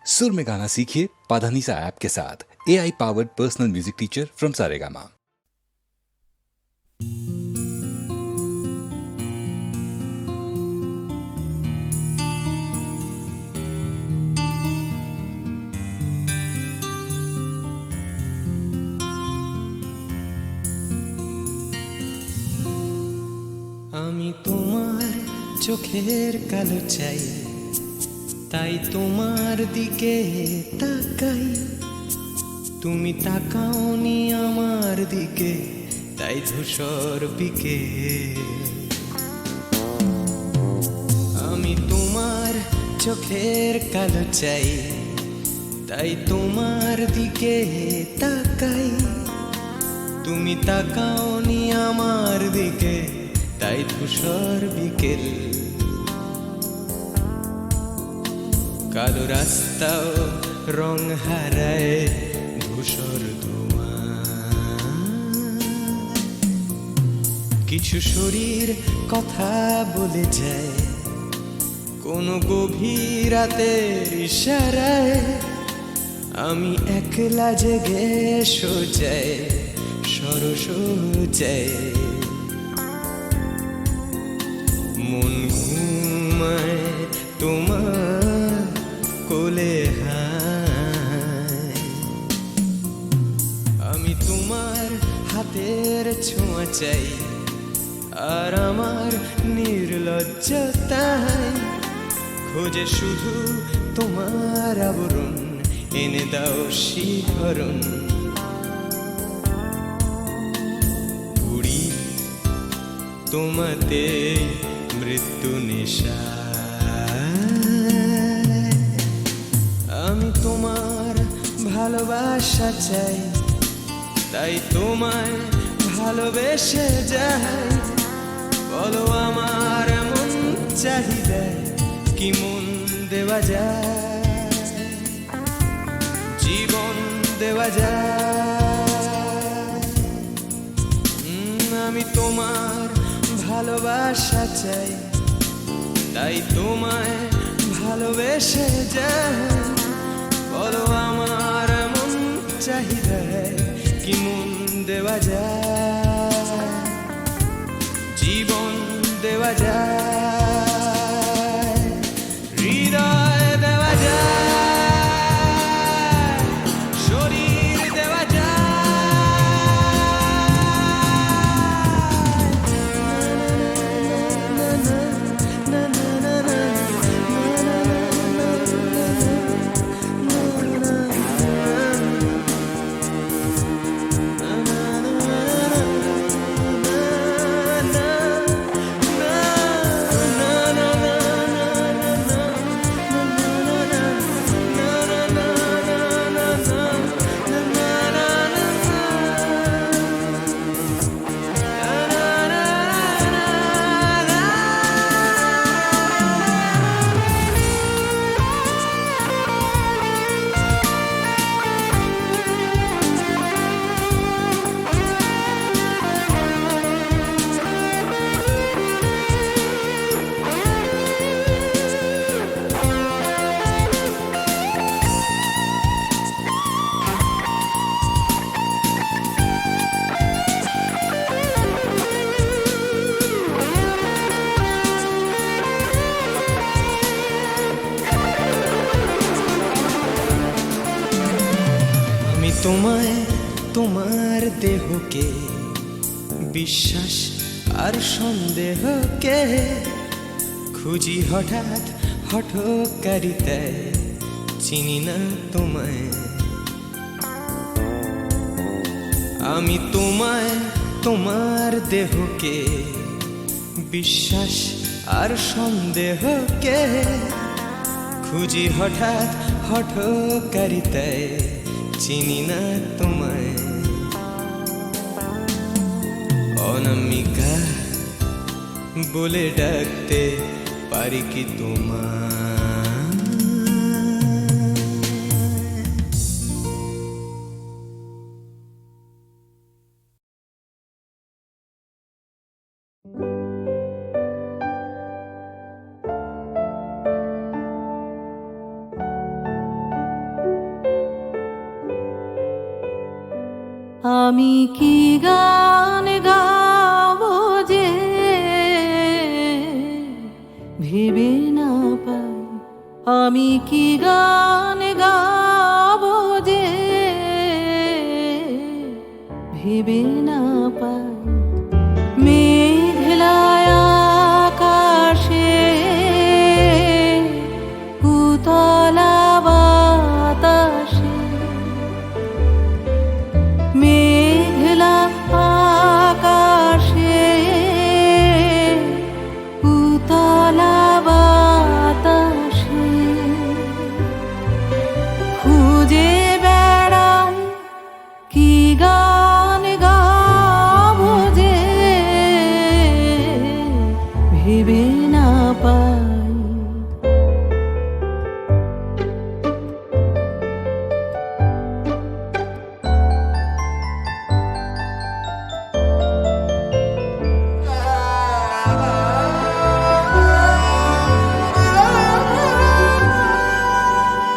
सुर में गाना सीखिए पाधानीसा ऐप के साथ। AI powered personal music teacher from Saregama. আমি তোমার চোখের কালো চাই, তাই তোমার দিকে তাকাই। তুমি তাকাওনি আমার দিকে, তাই ধূসর বিকে। আমি তোমার চোখের কালো চাই, তাই তোমার দিকে তাকাই। তুমি তাকাওনি আমার দিকে, তাই ধূসর বিকেল। কালো রাস্তাও রং হারায় ধূসর ধোঁয়া। কিছু শরীর কথা বলে যায় কোনো গভীর রাতের ইশারায়। আমি একলা জেগে সোজায় সরসোজায়। মন ঘুমায় তোমার কোলে হায়। আমি তোমার হাতের ছোঁয়া চাই, আর আমার নির্লজ্জতায় খোঁজে শুধু তোমার আবরণ। এনে দাও শিহরণ। পুরি তোমাতে মৃত্যু নেশা। আমি তোমার ভালোবাসা চাই, তাই তোমায় ভালোবেসে যাই। বলো আমার এমন চাহিদা কি মন দেওয়া যায়, জীবন দেওয়া যায়। আমি তোমার ভালোবাসা চাই, তাই তোমায় ভালোবেসে যাই। বলো আমার এমন চাহিদা কি মন দেওয়া যায়, জীবন দেওয়া যায়, হৃদয় দেওয়া যায়, শরীর দেওয়া তোমায় তোমার দেহকে বিশ্বাস আর সন্দেহকে খুঁজি হঠাৎ হঠকারিতায়। চিনি না তোমায় আমি, তোমায় তোমার দেহকে বিশ্বাস আর সন্দেহকে খুঁজি হঠাৎ হঠকারিতায়। চিনি না তোমায় অনামিকা বলে ডাকতে পারি কি তোমায়? আমি কি গান গাবো যে ভেবে না পাই, আমি কি গান গাবো যে ভেবে না পাই। মেঘলায় আকাশে উতলা বাতাসে, মেঘলা আকাশে উতলা বাতাসে খুঁজে বেড়াই কি গান গাবো যে ভেবে না পাই।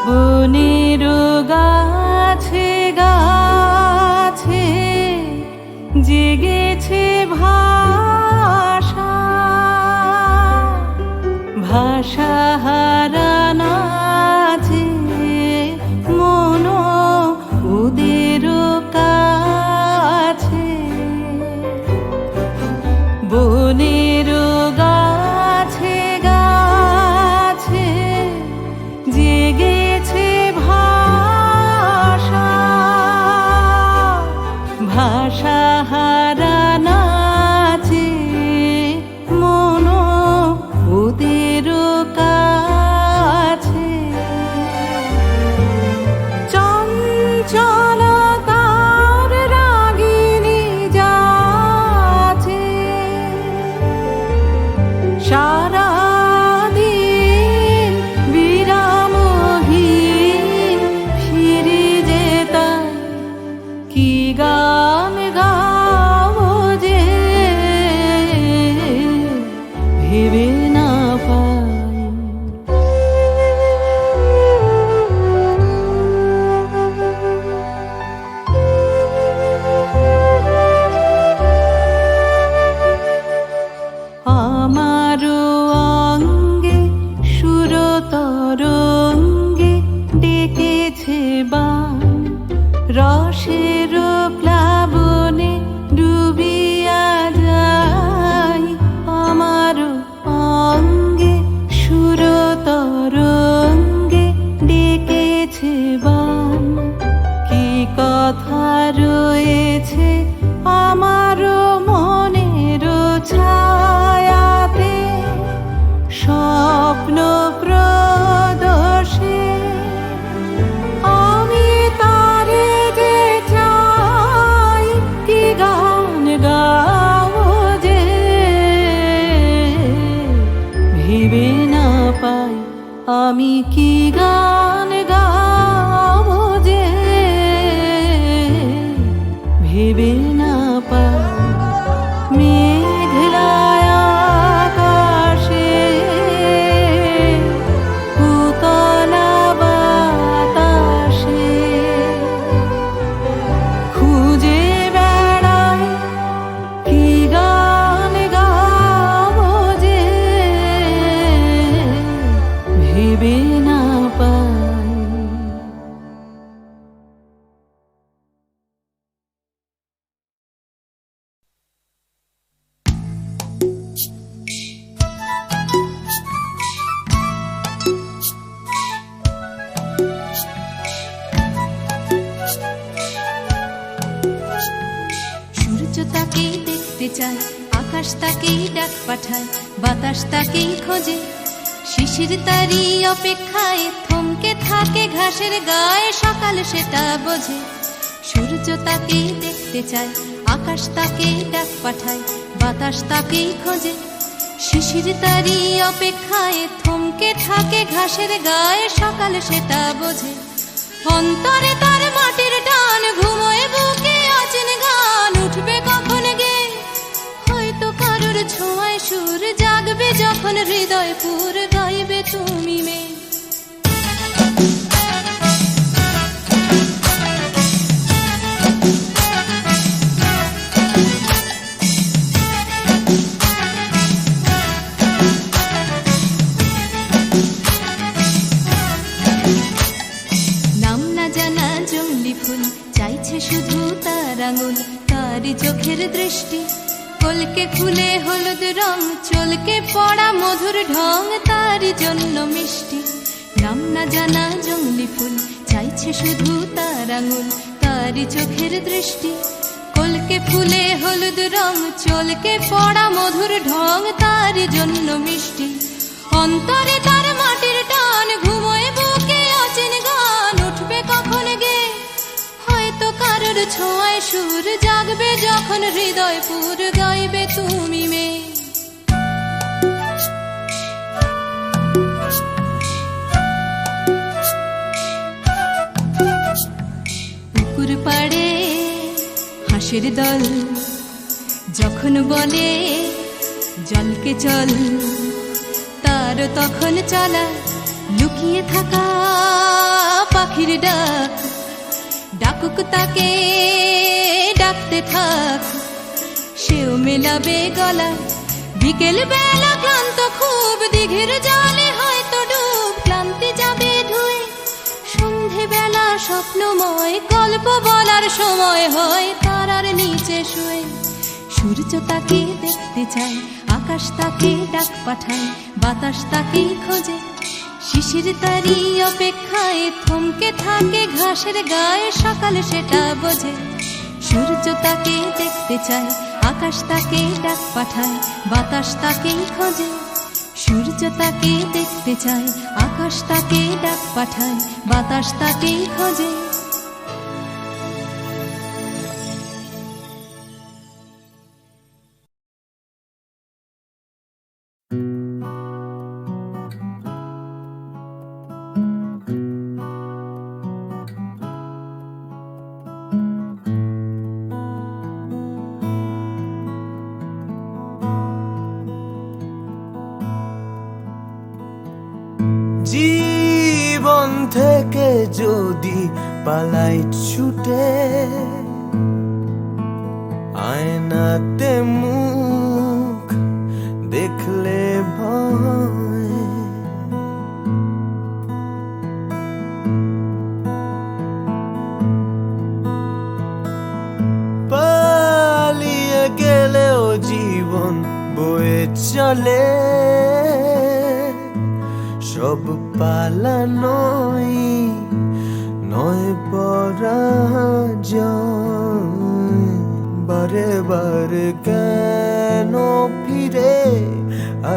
বনের গাছে গাছে জেগেছে ভাষা, ভাষা হারানো আছে মন ওদের কাছে। বনের গাছে গাছে জেগেছে ভাষা, ভাষা হারানো আছে মন ওদের কাছে। চঞ্চলতার রাগিনী যাচ্ছে সারাদিন বিরামহীন ফিরে যেতাম কি গান গাবো যে ভেবে না পাই। আমারও অঙ্গে সুরতরঙ্গে ডেকেছে বান, রসের প্লাবনে ডুবিয়া যাই। আমারও অঙ্গে সুরতরঙ্গে ডেকেছে বান, কি কথা রয়েছে আমারও মনের ছায়াতে স্বপ্ন প্রদোষে। আমি তারে যে চাই কি গান গাবো যে ভেবে না পাই। আমি কি গান গাবো যে ভেবে না পাই। মেঘলায় আকাশে উতলা বাতাসে খুঁজে বেড়াই কি গান গাবো যে ভেবে না পাই। সূর্য তাকেই দেখতে চায়, আকাশ তাকেই ডাক পাঠায়, বাতাস তাকেই খোঁজে, শিশির তারই অপেক্ষায় থমকে থাকে ঘাসের গায়ে, সকাল সেটা বোঝে। সূর্য তাকেই দেখতে চায়, আকাশ তাকেই ডাক পাঠায়, বাতাস তাকেই খোঁজে, শিশির তারই অপেক্ষায় থমকে থাকে ঘাসের গায়ে, সকাল সেটা বোঝে। অন্তরে তার মাটির টান, ঘুমোয় বুকে অচেন গান, উঠবে কখন গে হয়তো কারোর ছোঁয়ায় সুর, জাগবে যখন হৃদয় পুর, গাইবে তুমি মেয়ে। ফুল চাইছে শুধু তার আঙুল, তারই চোখের দৃষ্টি। কলকে ফুলে হলুদ রং, চলকে পড়া মধুর ঢং, তারই জন্য মিষ্টি। নাম না জানা জংলি ফুল চাইছে শুধু তার আঙুল, তারই চোখের দৃষ্টি। কলকে ফুলে হলুদ রং, চলকে পড়া মধুর ঢং, তারই জন্য মিষ্টি। অন্তরে তার মাটির টান, ঘুমোয় বুকে অচেন গান, উঠবে কখন গে হয়তো কারোর ছোঁয়ায় সুর, জাগবে যখন হৃদয় পুর, গাইবে তুমি মেয়ে। পুকুর পাড়ে হাঁসের দল যখন বলে জলকে চল, তার তখন চলা লুকিয়ে থাকা পাখির ডাক, ডাকুক তাকে ডাকতে থাক, সেও মেলাবে গলা। বিকেল বেলা ক্লান্ত খুব, দিঘির জলে হয়তো ডুব, ক্লান্তি যাবে ধুয়ে। সন্ধে বেলা স্বপ্নময়, গল্প বলার সময় হয় তারার নিচে শুয়ে। সূর্য তাকে দেখতে চায়, আকাশ তাকে ডাক পাঠায়, বাতাস তাকে খোঁজে। শিশির তারি অপেক্ষায় থমকে থাকে ঘাসের গায়ে, সকাল সেটা বোঝে। সূর্য তাকে দেখতে চায়, আকাশ তাকে ডাক পাঠায়, বাতাস তাকে খোঁজে। সূর্য তাকে দেখতে চায়, আকাশ তাকে ডাক পাঠায়, বাতাস তাকে খোঁজে। জীবন থেকে যদি পালাই ছুটে, আয়নাতে মুখ দেখলে ভয়, পালিয়ে গেলেও জীবন বয়ে চলে। সব পালানোই নয় পরাজয়, বারে বারে কেন ফিরে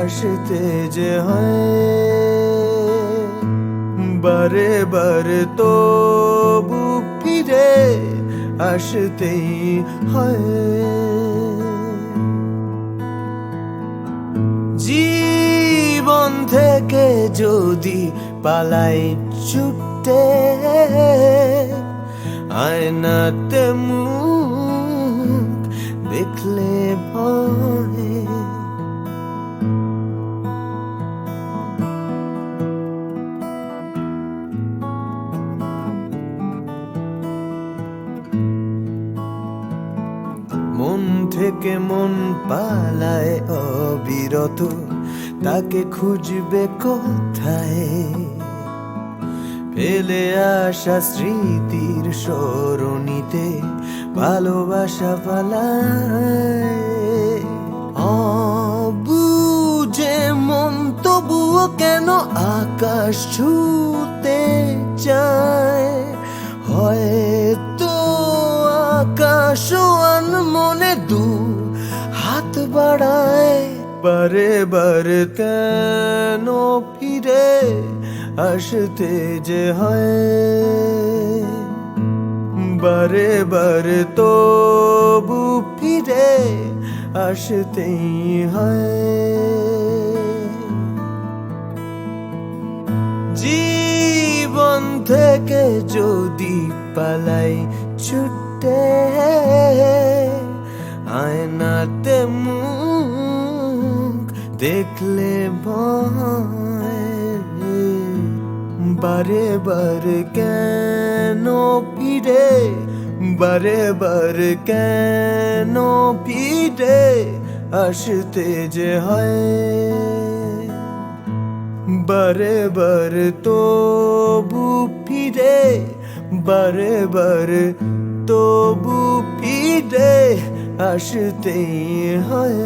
আসতে যে হয়, বারে বারে তবু ফিরে আসতেই হয়। জীবন থেকে যদি পালাই ছুটে, আয়নাতে মুখ দেখলে ভয়। মন থেকে মন পালায় অবিরত, তাকে খুঁজবে কোথায়? ফেলে আসা স্মৃতির সরণিতে ভালোবাসা পালায়। অবুঝে মন তবুও কেন আকাশ ছুঁতে চায়, হয়তো আকাশ মনে দু হাত বাড়ায়। বারে বারে কেন ফিরে আসতে যে হয়, বারে বারে তবু ফিরে আসতেই হয়। জীবন থেকে যদি পালাই ছুটে, আয়নাতে মুখ দেখলে ভয়। বারে বারে কেন ফিরে, বারে বারে কেন ফিরে আসতে যে হয়, বারে বারে তবু ফিরে বারে বারে তবু ফিরে আসতেই হয়।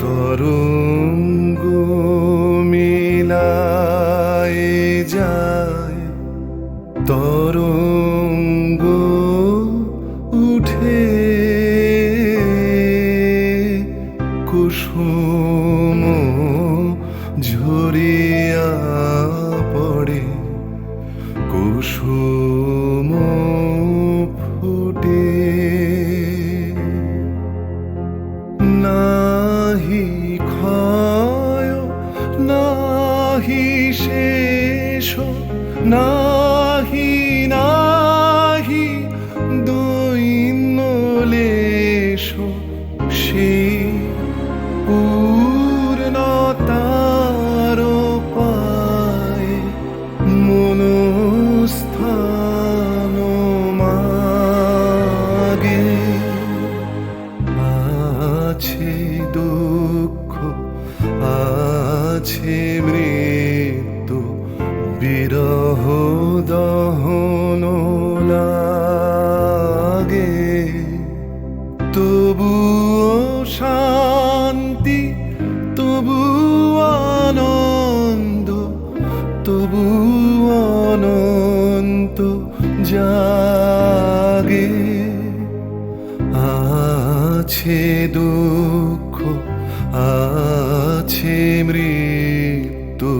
তরঙ্গ মিলায় যায়, তরঙ্গ উঠে কুসুম ঝরিয়া পড়ে, কুসুম ফুটে। নাহি ক্ষয় নাহি শেষ, নাহি নাহি দৈন্য লেশ, সেই পূর্ণতার পায় মনস্থান মাগে। আছে দুঃখ আছে মৃত্যু, বিরহ দহন লাগে, তবুও শান্তি তবু আনন্দ, তবু অনন্ত জাগে। আছে দুঃখ আছে মৃত্যু।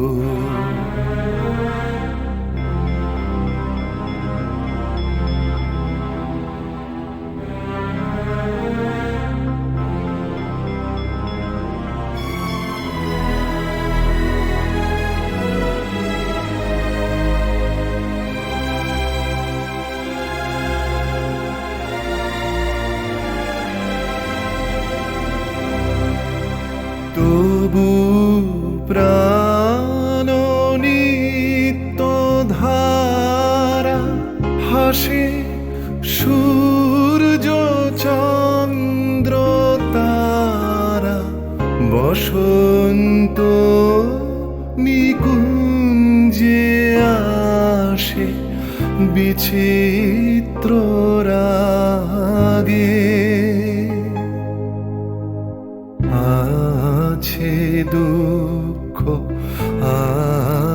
তবু প্রাণ নিত্য ধারা হাসে, সূর্য চন্দ্র তারা, বসন্ত নিকুঞ্জে আসে বিচিত্র রাগে। আছে দুঃখ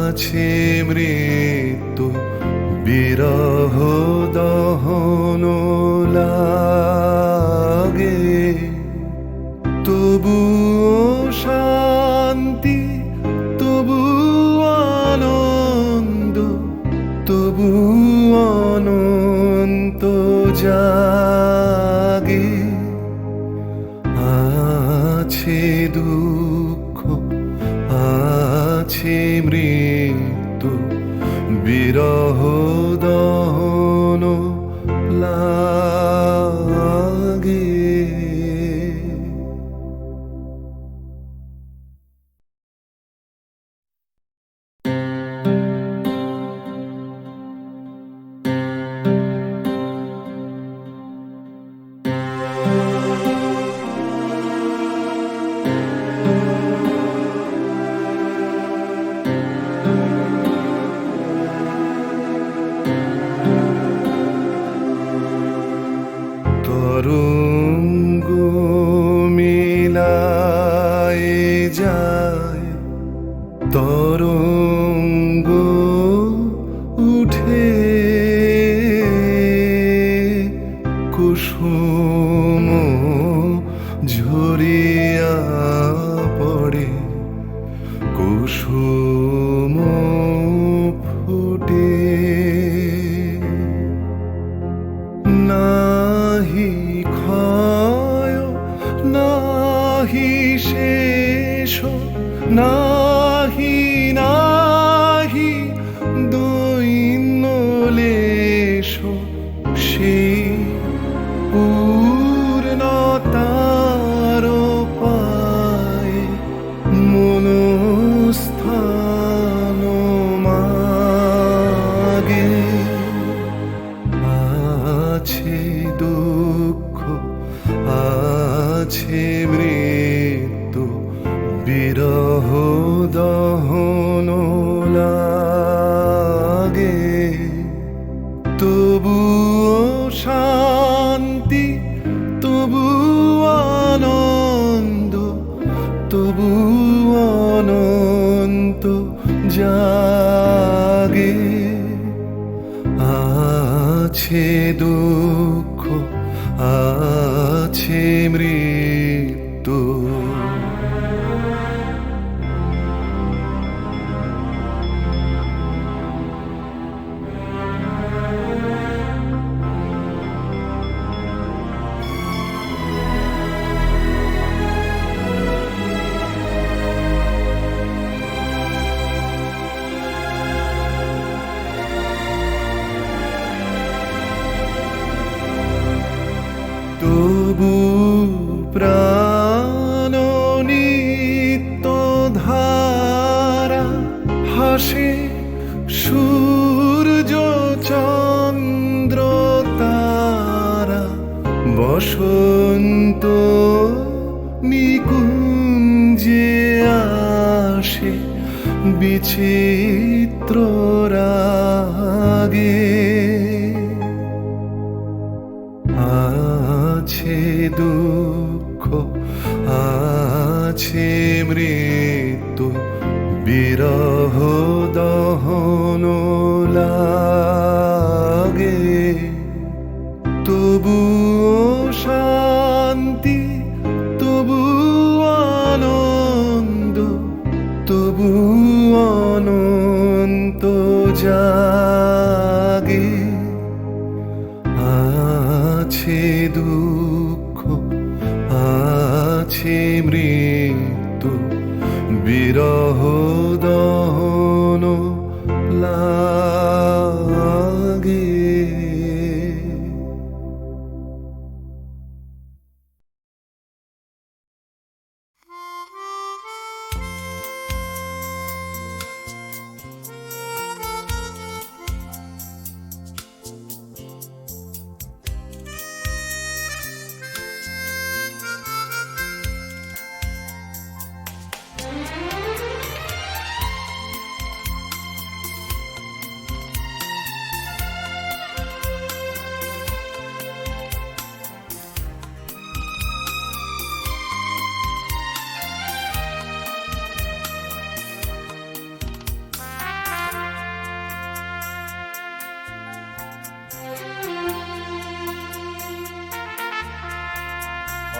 আছে মৃত্যু, বিরহ দহন লাগে, তবুও শান্তি তবু আনন্দ, তবু অনন্ত জাগে। আছে দুঃখ আছে মৃত্যু, বিরহ দহন লাগে। তরঙ্গ মিলায় যায়, তরঙ্গ উঠে কুসুম ঝরিয়া পড়ে, কুসুম ফুটে। না নাহি ক্ষয় নাহি শেষ নাহি নাহি দৈন্য লেশ সেই পূর্ণতার পায় মনস্থান মাগে আছে দুঃখ আছে মৃত্যু বিরহ দহন লাগে তবুও শান্তি তবু আনন্দ তবু অনন্ত জাগে আছে দুঃখ আছে মৃত্যু তবু প্রাণ নিত্য ধারা হাসে সূর্য চন্দ্র তারা বসন্ত নিকুঞ্জে আসে বিচিত্র রাগে আছে দুঃখ আছে মৃত্যু বিরহ দহন লাগে তবু শান্তি তবু আনন্দ তবু অনন্ত জাগে আছে দুঃখ আছে মৃত্যু বিরহ দহন লাগে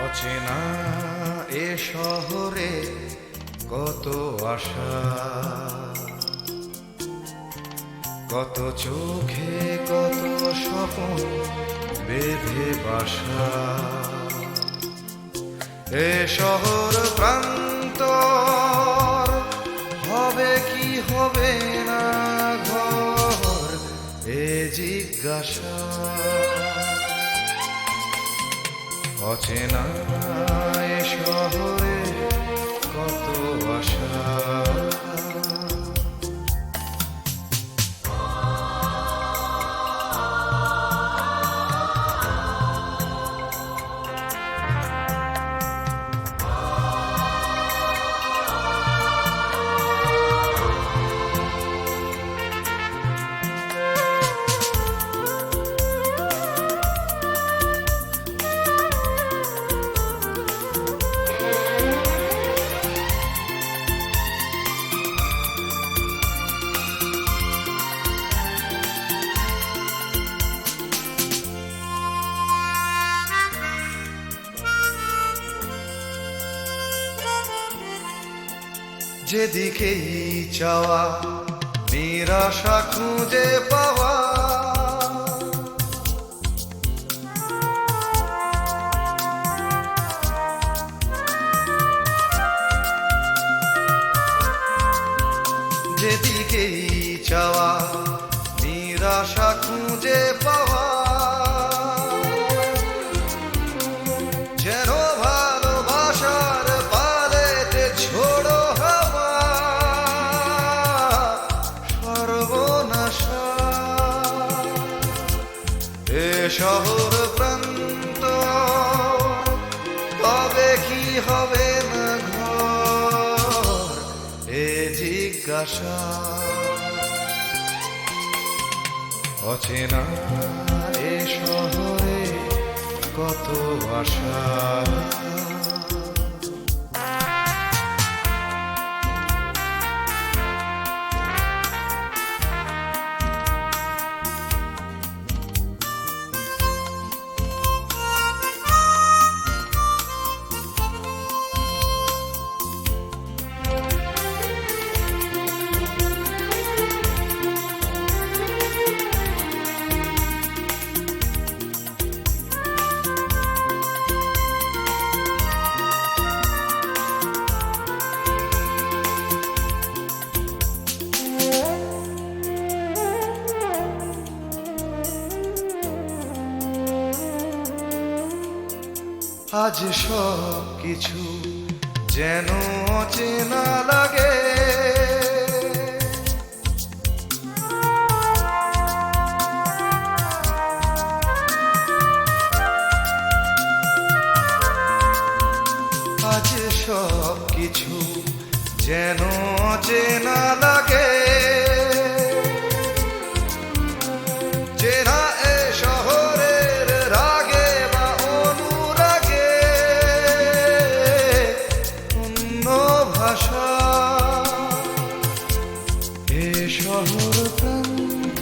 অচেনা এ শহরে কত আশা কত চোখে কত স্বপ্ন বেঁধে বাসা এ শহর প্রান্তর হবে কি হবে না ঘর এ জিজ্ঞাসা অচেনা এ শহরে কত আশা যেদিকেই চাওয়া নিরাশা খুঁজে পাওয়া যেদিকেই চাওয়া নিরাশা খুঁজে পাওয়া যেন ভালোবাসার পালেতে ছোড়ো হাওয়া সর্বনাশা এ শহর প্রান্ত তবে কি হবে না ঘর এ জিজ্ঞাসা অচেনা এ শহরে কত আশা আজ সব কিছু যেন অচেনা লাগে আজ সব কিছু যেন অচেনা লাগে চেনা এ শহরের রাগে বা অনুরাগে অন্য ভাষা এ শহর প্রান্ত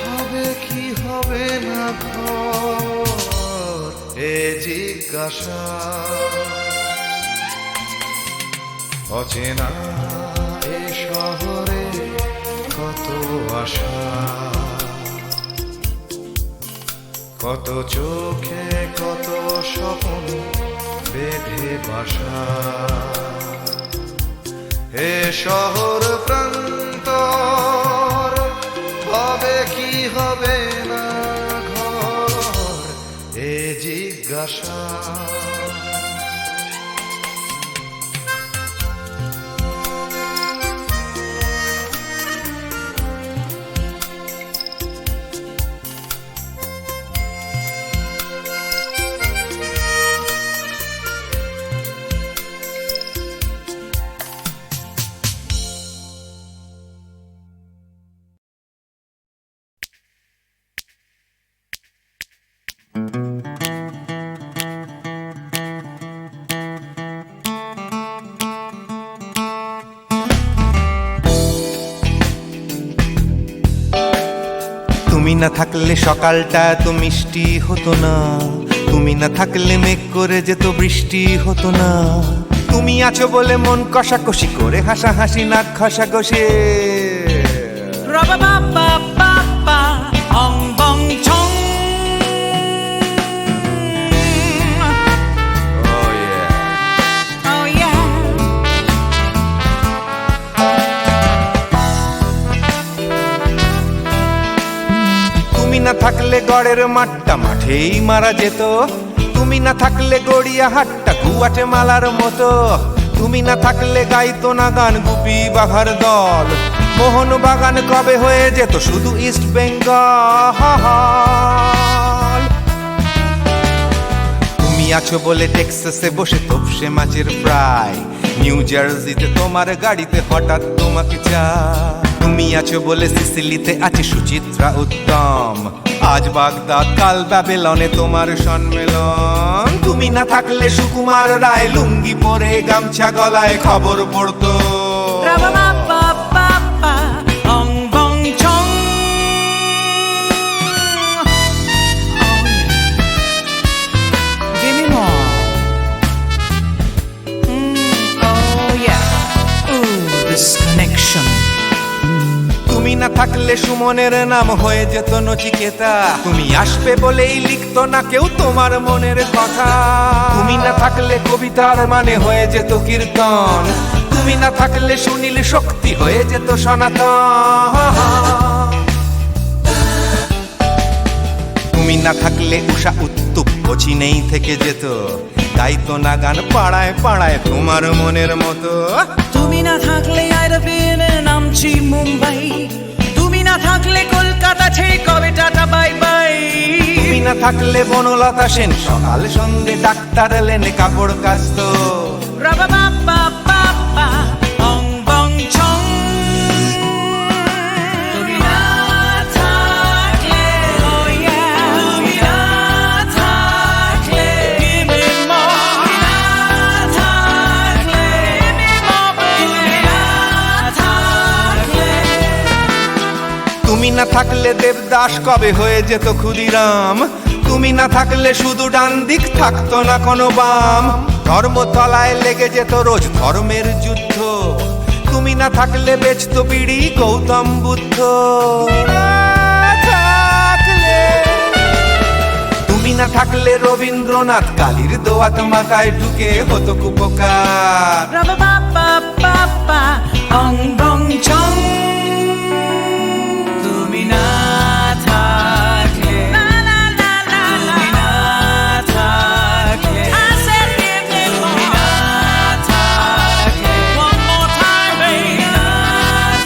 হবে কি হবে না ঘর এ জিজ্ঞাসা অচেনা এ শহরে কত আশা কত চোখে কত স্বপ্ন বেঁধে বাসা এ শহর প্রান্তর হবে কি হবে না ঘর এ জিজ্ঞাসা তুমি না থাকলে সকালটা তো মিষ্টি হতো না, তুমি না থাকলে মেঘ করে যেত বৃষ্টি হতো না। তুমি আছো বলে মন কষাকষি করে হাসাহাসি নাক ঘষাঘষি। তুমি না থাকলে গড়ের মাঠটা মাঠেই মারা যেত, তুমি না থাকলে গড়িয়া হাটটা গুয়াটে মালার মতো। তুমি না থাকলে গাইতো না গান গুপি বাঘার দল, মোহন বাগান কবে হয়ে যেত শুধু ইস্ট বেঙ্গল। তুমি আছো বলে টেক্সাসে বসে তোপসে মাছের ফ্রাই, নিউ জার্সিতে তোমার গাড়িতে হঠাৎ তোমাকে চাই। তুমি আছো বলে সিসিলিতে আছে সুচিত্রা উত্তম, আজ বাগদাদ কাল ব্যাবিলনে তোমার সম্মেলন। তুমি না থাকলে সুকুমার রায় লুঙ্গি পরে গামছা গলায় খবর পড়তো। তুমি না থাকলে সুমনের নাম হয়ে যেত নচিকেতা, তুমি আসবে বলেই লিখতো না কেউ তোমার মনের কথা। তুমি না থাকলে কবিতার মানে হয়ে যেত কীর্তন, তুমি তুমি না থাকলে সুনীল শক্তি হয়ে যেত সনাতন, তুমি না থাকলে উষা উত্তুপ কচি নেই থেকে যেত, গাইতো না গান পাড়ায় পাড়ায় তোমার মনের মতো। তুমি না থাকলে আইরবিনে নামছি মুম্বাই, তুমি না থাকলে কলকাতা ছেড়ে কবে টাটা বাই বাই। তুমি না থাকলে বনলতা সেন সকাল সন্ধে ডাক্তার লেনে কাপড় কাচতো। রাবা বাবা বাবা অং বং ছং। তুমি না থাকলে, oh yeah, তুমি না থাকলে, give me more. তুমি না থাকলে, give me more, baby. তুমি না থাকলে, তুমি না থাকলে দেবদাস কবে হয়ে যেত ক্ষুদিরাম, তুমি না থাকলে শুধু ডান দিক থাকতো না কোনো বাম, ধর্মতলায় লেগে যেত রোজ ধর্মের যুদ্ধ, তুমি না থাকলে বেচতো বিড়ি গৌতম বুদ্ধ। তুমি না থাকলে রবীন্দ্রনাথ কালীর দোয়াত মাথায় ঢুকে হতো কুপকার। রাবা বাবা বাবা অং বং ছং। তুমি না থাকলে, না না না না, তুমি না থাকলে, I said give me more. তুমি না থাকলে, one more time baby. তুমি না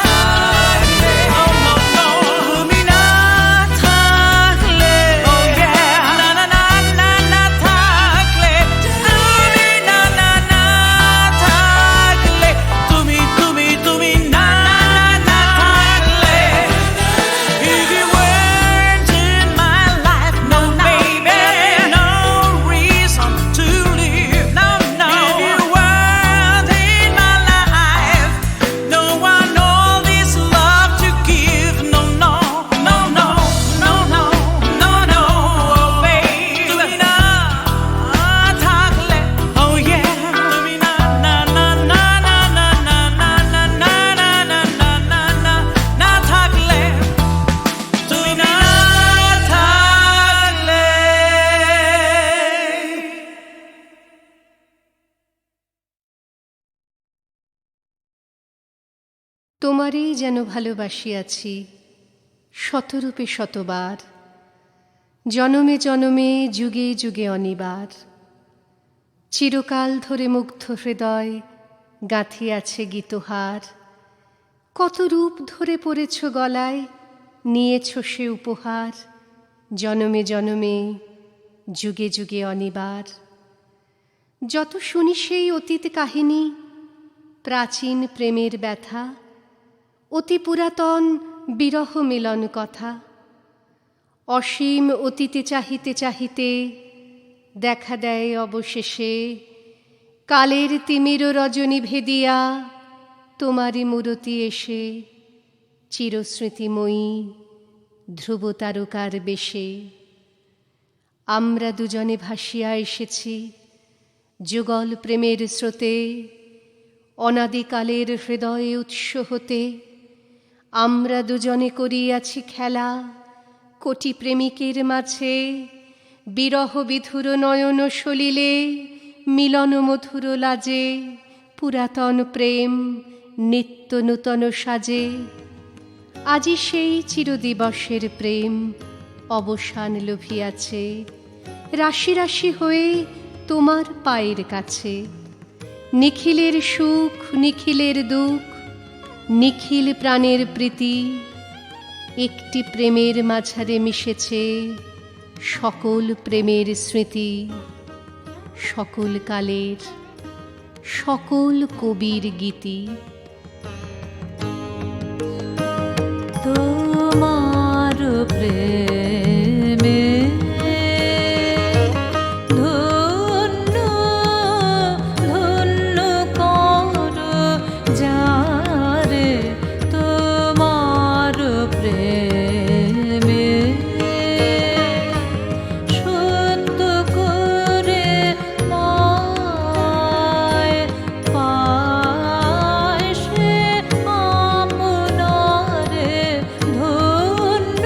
থাকলে, oh no no. তুমি না থাকলে, oh yeah, না না না না না থাকলে, তুমি না না না থাকলে, তুমি তুমি তুমি না না না থাকলে, if you weren't in my life, no baby, no reason to live, no no. If you weren't in my life, no one all this love to give, no no no no no no no no, oh baby. তুমি না থাকলে, oh yeah, তুমি না না না না না না না না না না না না না না না না থাকলে, তুমি না থাকলে। তোমারেই যেন ভালোবাসিয়াছি শতরূপে শতবার, জনমে জনমে যুগে যুগে অনিবার, চিরকাল ধরে মুগ্ধ হৃদয় গাঁথিয়াছে গীতহার, কত রূপ ধরে পড়েছ গলায় নিয়েছ সে উপহার, জনমে জনমে যুগে যুগে অনিবার। যত শুনি সেই অতীত কাহিনী, প্রাচীন প্রেমের ব্যথা, অতি পুরাতন বিরহ মিলন কথা, অসীম অতীতে চাহিতে চাহিতে দেখা দেয় অবশেষে কালের তিমির রজনী ভেদিয়া তোমারই মূরতি এসে, চিরস্মৃতিময়ী ধ্রুব তারকার বেশে। আমরা দুজনে ভাসিয়া এসেছি যুগল প্রেমের স্রোতে, অনাদিকালের হৃদয়ে উৎস হতে, আমরা দুজনে করিয়াছি খেলা কোটি প্রেমিকের মাঝে, বিরহ বিধুর নয়ন সলিলে মিলন মধুর লাজে, পুরাতন প্রেম নিত্য নূতন সাজে। আজি সেই চিরদিবসের প্রেম অবসান লভিয়াছে, রাশি রাশি হয়ে তোমার পায়ের কাছে। নিখিলের সুখ নিখিলের দুঃখ, নিখিল প্রাণের প্রীতি, একটি প্রেমের মাঝারে মিশেছে সকল প্রেমের স্মৃতি, সকল কালের সকল কবির গীতি। তোমার প্রেমে ধন্য ধন্য কর যারে, তোমার প্রেমে সত্য করে পায় পায় সে আপনারে, ধন্য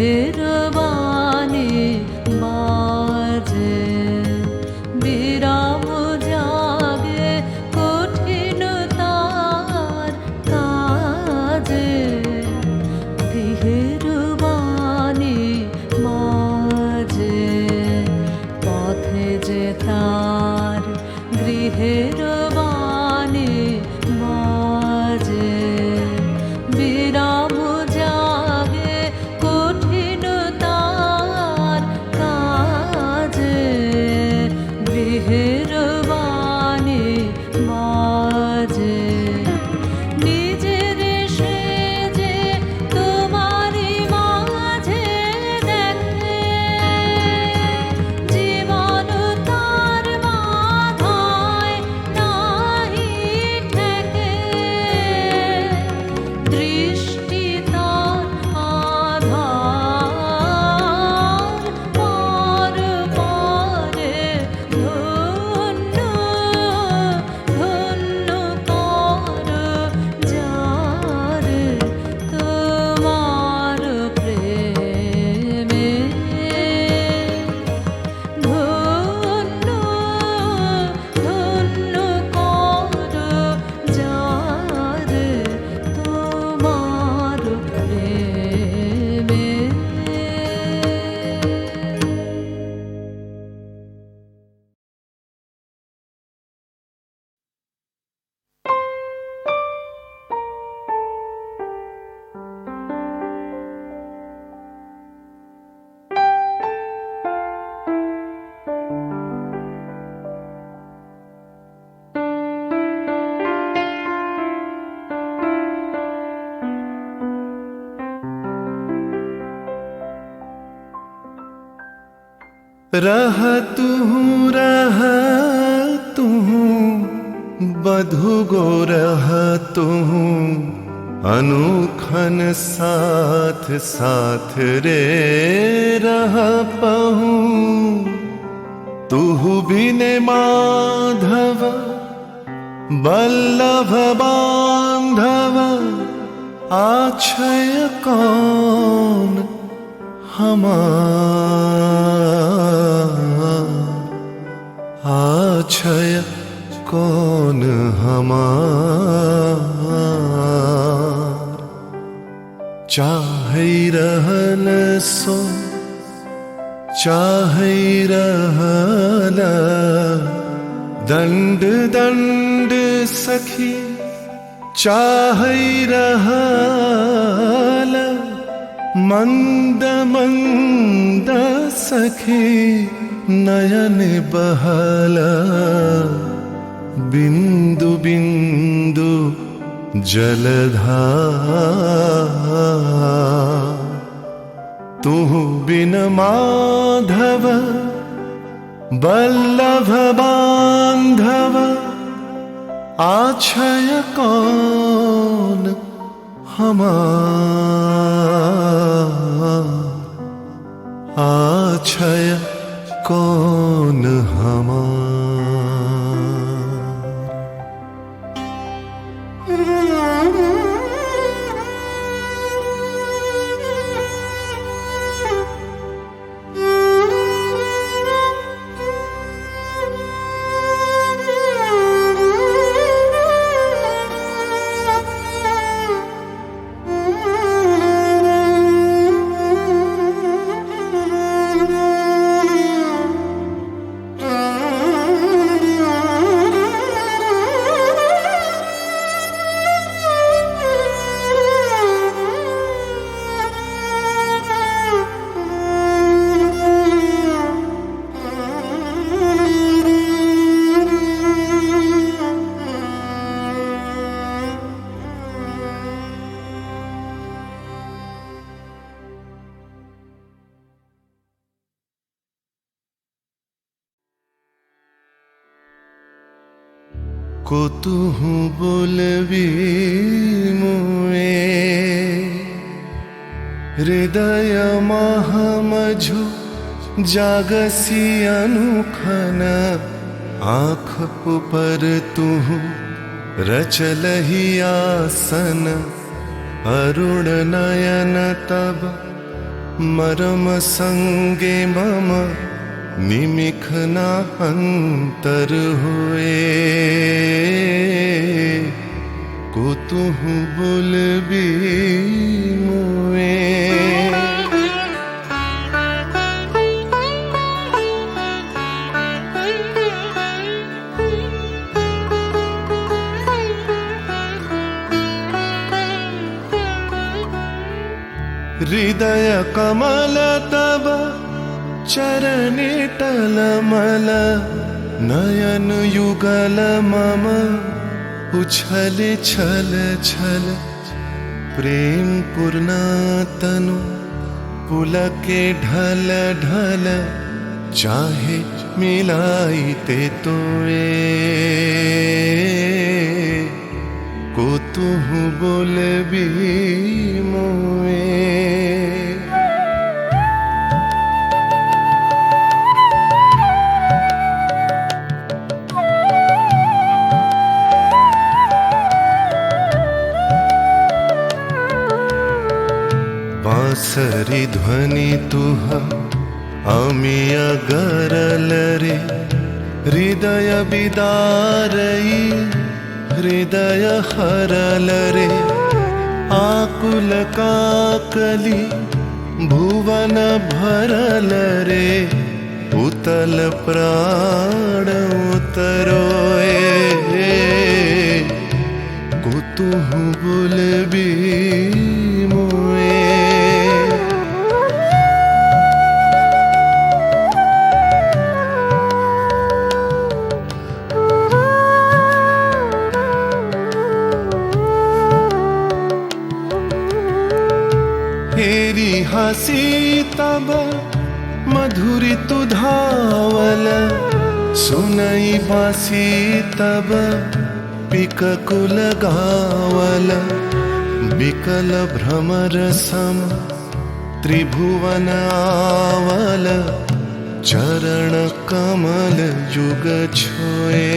গৃহের বাণী বাজে বিরাম জাগে কঠিন তার কাজে গৃহের বাণী বাজে পথে যে তার গৃহের বাণী বাজে বিরাম জাগে কঠিন তার কাজে গৃহের বাণী বাজে নিজের সেজে তোমারই মাঝে দেখে জীবন তার বাধায় নাহি ঠেকে দৃষ্টি তার আধার পর পরে ধন্য ধন্য কর যারে তোমার প্রেমে ধন্য ধন্য কর যারে তোমার প্রেমে रह तू बधु गो रह तू अनुखन साथ साथ रे रह पहू तू बिने माधव बल्लभ बांधव आछय कौन आछय कौन हमार चाहै रहल सो चाहै रहल दंड दंड सखी चाहै रहल मंद मंद सखी नयन बहला बिंदु बिंदु जलधार तू बिन माधव बल्लभ बांधव आछय कौन हमार आछय कौन हमार কতুহু বলবি মুয়ে হৃদয় মহামঝু जागसी अनुखन आँख ऊपर तुहु रचलहि आसन अरुण नयन तब मरम संगे मम निमिख ना अंतर होए को तुहु बोलबी मुए हृदय कमल तब चरणे टलमल नयन युगल मम उछल छल छल प्रेम पूर्ण तनु पुलके ढल ढल चाहे मिलाई ते तोए को तुहु बोलबी मोए बांसरी ध्वनि तुह अमिय गरल रे हृदय बिदारई हृदय हरल रे आकुल काकली भुवन भरल रे उतल प्राण उतरोए को तुहु बोलबी मोए हेरी हसी तब मधुरी तु धावल सुनई बासी तब पिककुल गावल बिकल भ्रमर सम त्रिभुवन आवल चरण कमल युग छोए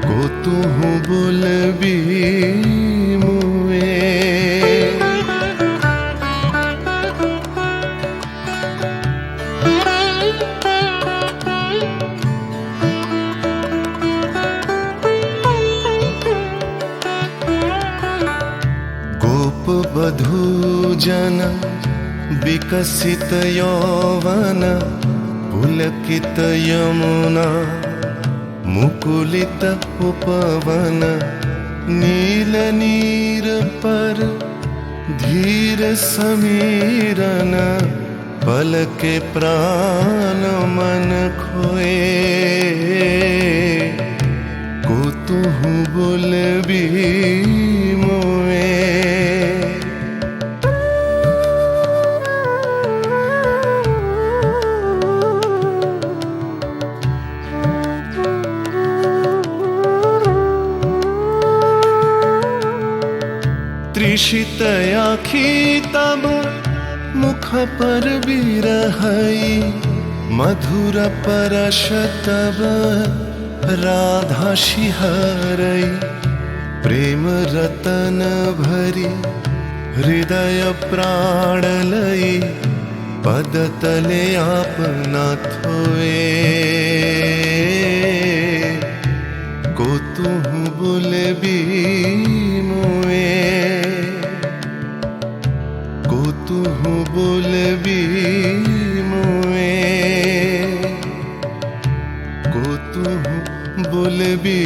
को तुहु बोलबी मुए बधू जन विकसित यौवन पुलकित यमुना मुकुलित उपवन नील नीर पर धीर समीरन पल के प्राण मन खोए को तुहु बोलबी मोए त्रिषित आखी तब मुख पर बिरहई मधुर परश तब राधा शिहरई प्रेम रतन भरी हृदय प्राण लई पद तले आपना थोए को तुहु बोलबी मोए को तुहु बोलबी मोए को तुहु बोलबी